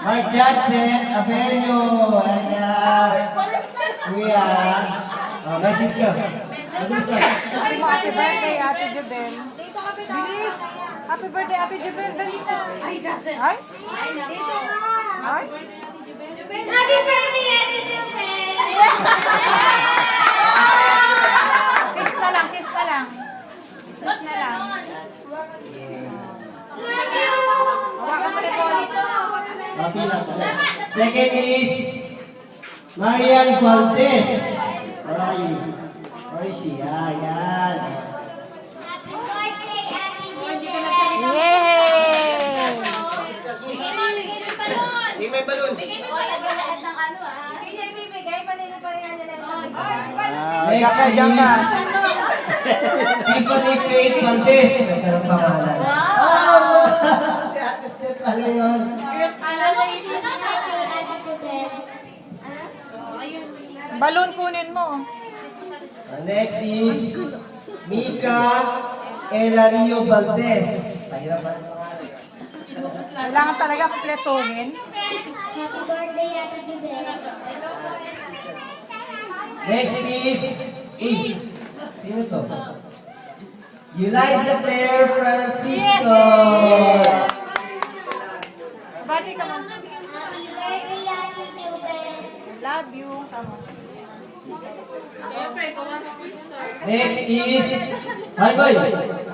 Mark Johnson, Abelio, and Kuya. Message ka. Mabilis lang. Happy birthday, Ate Jubel. Bilis! Happy birthday, Ate Jubel. Dali sa. Ay, Johnson. Ay? Ay? Happy birthday, Ate Jubel! Kiss na lang, kiss na lang. Kiss na lang. Hawakan mo rin po. Happy lang. Second is Marian Valdez. Where are you? Where is she? Yan. Happy birthday, Ate Jubel! Yay! Hindi may balon. Next is Tiffany Faith Valdez. Nagkaroon pangalan. Oh! Si Ate Steph pala yun. Balon kunin mo. Next is Mika Elario Valdez. Pahirapan ang pangalan. Kailangan talaga kumpletuhin. Happy birthday, Ate Jubel! Next is sino to? Eliza Claire Francisco. Bati ka mo. Happy birthday, Ate Jubel! Love you. Sama. Next is Margoy.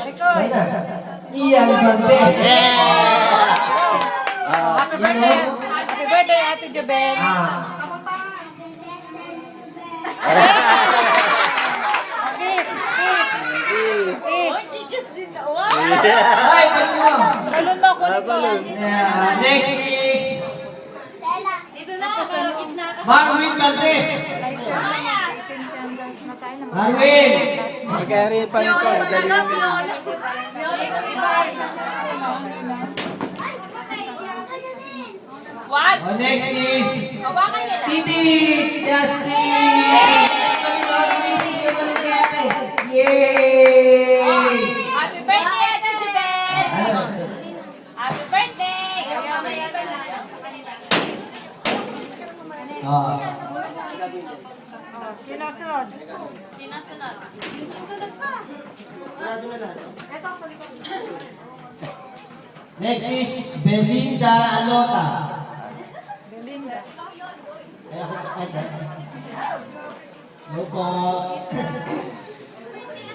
Rikoy. Ian Valdez. Happy birthday. Happy birthday, Ate Jubel. Kiss. Kiss. Kiss. Ay, balon mo. Balon mo, kunin mo. Next is Stella! Marwin Valdez. Na tayo na Marwin. Magkari pa rin ko. Dali mo. Next is Titi Justin. Yay! Happy birthday, Ate Jubel! Happy birthday! Sinusunod. Sinasunod. Susunod pa. Next is Belinda Alota. Belinda. Ay, ako ay siya. Hello po.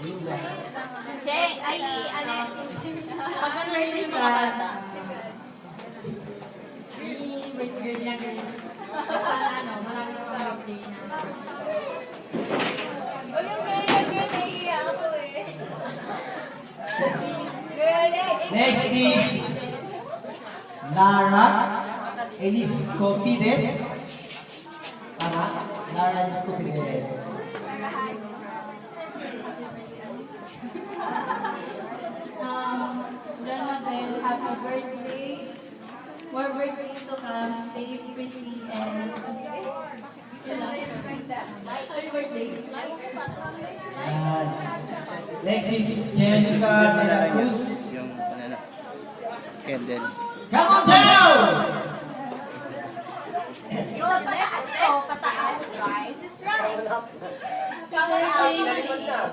Belinda. Che, ay, Anet. Pag ano yun yung mga bata? Wait, girl lang ganyan. Sana ano, marami na birthday na. O yung girl, naiiya ako eh. Girl, Next is Lara Eliscopides. Tama? Lara Eliscopides. Jonathan, happy birthday. More birthdays to come. Stay pretty and happy birthday. Yan. Next is Jessica de la Cruz. Yung candle. Come on down! yun, kasi, pataas, guys. It's right. Power out.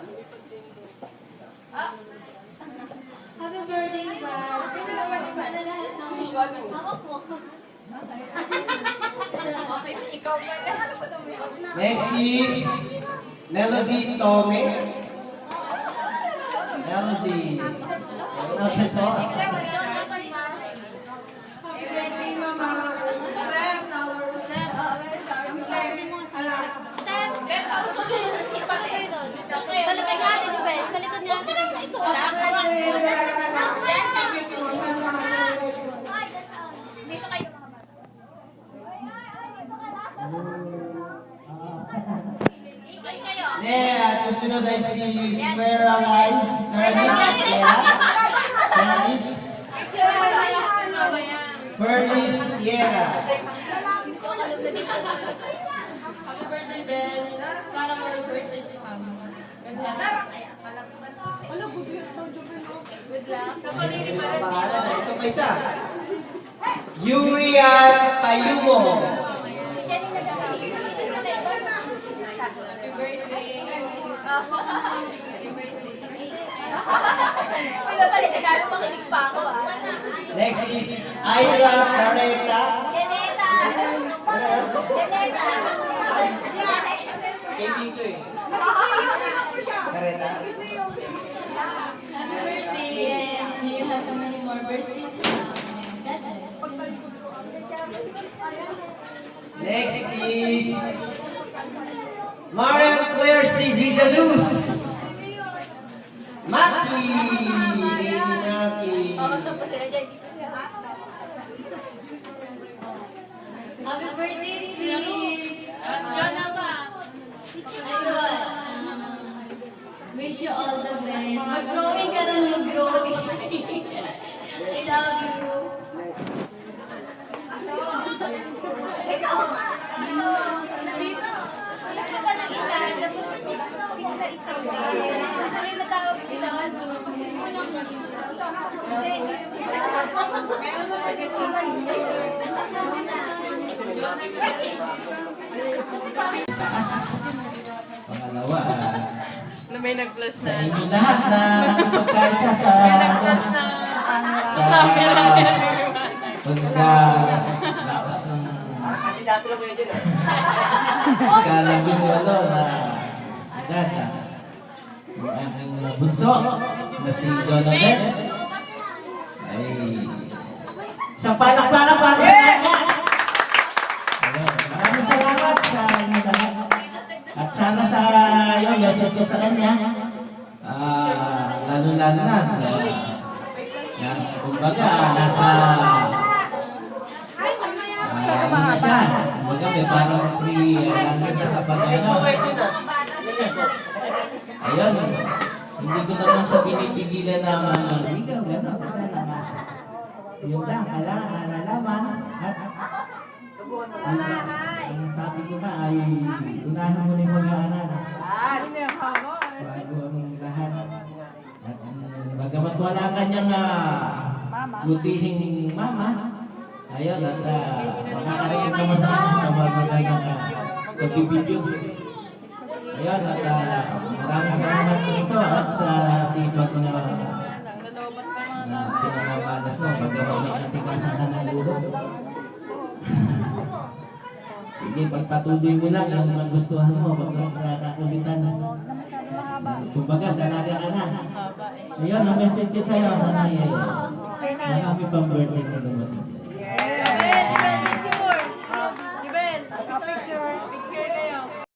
Happy birthday, Brad. Sana lahat ng Hawak mo. Okay, ikaw ba? Ano pa tumiyot na? Next is Melody Tome. Melody. Nasa po. Sa likod ni Ate Jubel! Sa likod ni Ate Jubel! Ito! Dito kayo mga bata. Yeah, susunod ay si Feralize. Ferlis Tierra. happy birthday, Ben. Sana more birthday si Mama. Ganda. Good luck. Sa panini pa rin. Ito pa isa. Yurian Kayumo. Wala pala, lalo makinig pa ako ah. Next is Ira Careta. Geneta! Geneta! Hindi ko eh. Careta. Happy birthday, and may you have many more birthdays. God bless. Next is Marian Claire C. Vidaluz. Maki. Lady Maki. Oo, tapos sila dyan. Happy birthday, Chris! Ayun. Wish you all the best. Mag-growing ka lang, mag-growing. I love you. Ikaw! Dito! Wala ka ba ng ilan? Hindi ka ikaw. Ano rin natawag sila? Kasi kulang na. Pangalawa, Na may nag-plus sa inyo lahat na nakapagkaisa sa pagkalaos ng pagkalabing walo na edad. Ang aking bunso na si Donovan ay isang palakpakan para sa kanya. Ayun, maraming salamat sa inyo lahat. At sana sa yung message ko sa kanya, lalo-lalo na, kumbaga, nasa, ano na siya, kumbaga may parang pre-landed na sa pag-ano. Ayun, hindi ko naman sa pinipigilan na ikaw, gano'n, yun lang, kailangan nalaman at ang sabi ko na ay unahan mo na yung mag-aaral bago ang lahat. At bagamat wala kanyang butihing mama, ayun, at makakarinig naman sa kanyang pamamagal ng pag-video. Ayun, at maraming salamat po ito at sa sipag na pinamamalas mo, bagamat may atikasan ka ng ulo. Sige, pagpatuloy mo lang yung magustuhan mo, pag sa kakulitan. Kumbaga, dalaga ka na. Ayun, ang message ko sa'yo, nanay, marami pang birthday na dumating. Yeah! Jibel! Jibel! Picture!